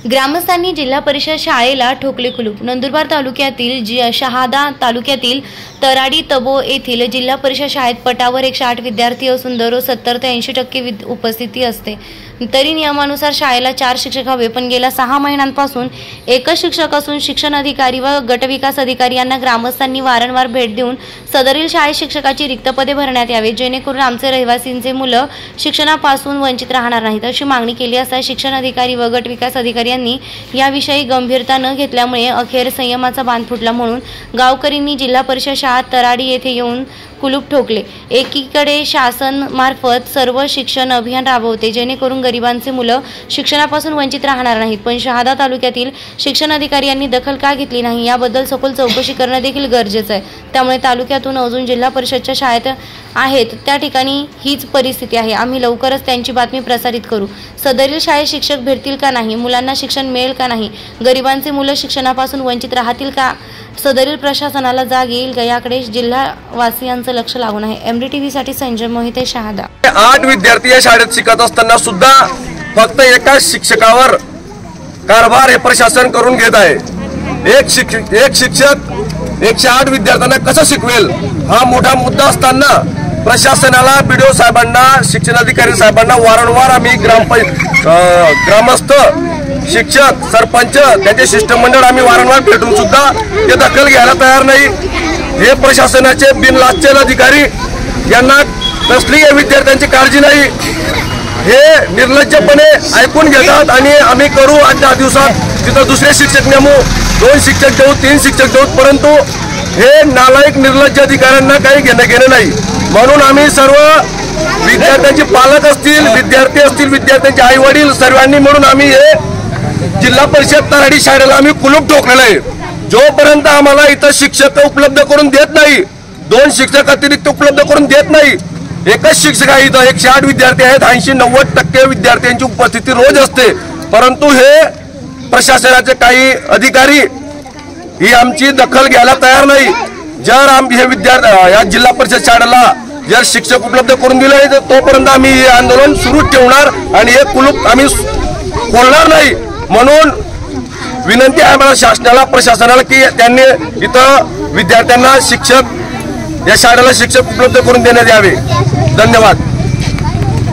ग्रामस्थांनी जिल्हा परिषद शाळेला ठोकले कुलूप। नंदुरबार तालुक्यातील शहादा तालुक्यातील तराडी तबो येथील जिल्हा परिषद शाळेत पटावर 108 विद्यार्थी असून दररोज 70 ते 80% उपस्थिती असते। तरी नियमानुसार शाळेला 4 शिक्षक हवे, पण गेल्या 6 महिन्यांपासून एकच शिक्षक असून शिक्षण अधिकारी व गटविकास अधिकारी यांना ग्रामस्थांनी वारंवार भेट देऊन सदरील शाळेत शिक्षकाची रिक्त पदे भरण्यात यावे, जेणेकरून आमचे रहिवासींचे मुलं शिक्षणापासून वंचित राहणार नाहीत अशी मागणी केली असता शिक्षण अधिकारी व गटविकास अधिकारी यांनी याविषयी गंभीरता न घेतल्यामुळे अखेर संयमाचा बांध फुटला। म्हणून गावकऱ्यांनी जिल्हा परिषद शाळा तराडी येथे येऊन कुलूप ठोकले। एकीकडे शासन मार्फत सर्व शिक्षण अभियान राबवते, जेणेकरून गरिबांचे मुलं शिक्षणापासून वंचित राहणार नाहीत, पण शहादा तालुक्यातील शिक्षण अधिकारी यांनी दखल का घेतली नाही याबद्दल सखोल चौकशी करणं देखील गरजेचं आहे। त्यामुळे तालुक्यातून अजून जिल्हा परिषदच्या शाळेत आहेत त्या ठिकाणी हीच परिस्थिती आहे। आम्ही लवकरच त्यांची बातमी प्रसारित करू। सदरील शाळेत शिक्षक भेटतील का नाही, मुलांना शिक्षण मिळेल का नाही, गरिबांचे मुलं शिक्षणापासून वंचित राहतील का, सदरील प्रशासनाला जाग येईल का, याकडे जिल्हावासियांचं लक्ष लागून आहे। MDTV साठी संजय मोहिते, शहादा। 8 विद्यार्थी या शाळेत शिकत असताना सुद्धा फक्त एका शिक्षकावर कारभार हे प्रशासन करून घेत आहे। एक शिक्षक 108 विद्यार्थ्यांना कसं शिकवेल हा मोठा मुद्दा असताना प्रशासनाला, BDO साहेबांना, शिक्षणाधिकारी साहेबांना वारंवार आम्ही ग्रामस्थ, शिक्षक, सरपंच, त्यांचे शिष्टमंडळ आम्ही वारंवार भेटून सुद्धा ते दखल घ्यायला तयार नाही। हे प्रशासनाचे बिनलायक अधिकारी यांना कसली या विद्यार्थ्यांची काळजी नाही, हे निर्लज्जपणे ऐकून घेतात आणि आम्ही करू आज 10 दिवसात तिथं दुसरे शिक्षक नेमू, 2 शिक्षक देऊ, 3 शिक्षक देऊ, परंतु हे नालायक निर्लज्ज अधिकाऱ्यांना काही घेणं नाही। म्हणून आम्ही सर्व विद्यार्थ्यांचे पालक असतील, विद्यार्थी असतील, विद्यार्थ्यांचे आई वडील सर्वांनी म्हणून आम्ही हे जिल्हा परिषद तराडी शाळेला आम्ही कुलूप ठोकलेलं आहे। जोपर्यंत आम्हाला इथं शिक्षक उपलब्ध करून देत नाही, 2 शिक्षक अतिरिक्त उपलब्ध करून देत नाही, एकच शिक्षक आहे इथं, 108 विद्यार्थी आहेत, 80-90% विद्यार्थ्यांची उपस्थिती रोज असते, परंतु हे प्रशासनाचे काही अधिकारी ही आमची दखल घ्यायला तयार नाही। जर आम्ही हे विद्यार्थी या जिल्हा परिषद शाळेला जर शिक्षक उपलब्ध करून दिले तर तोपर्यंत आम्ही हे आंदोलन सुरू ठेवणार आणि हे कुलूप आम्ही खोलणार नाही। म्हणून विनंती आहे मला शासनाला, प्रशासनाला की त्यांनी इथं विद्यार्थ्यांना शिक्षक, या शाळेला शिक्षक उपलब्ध करून देण्यात यावे। धन्यवाद।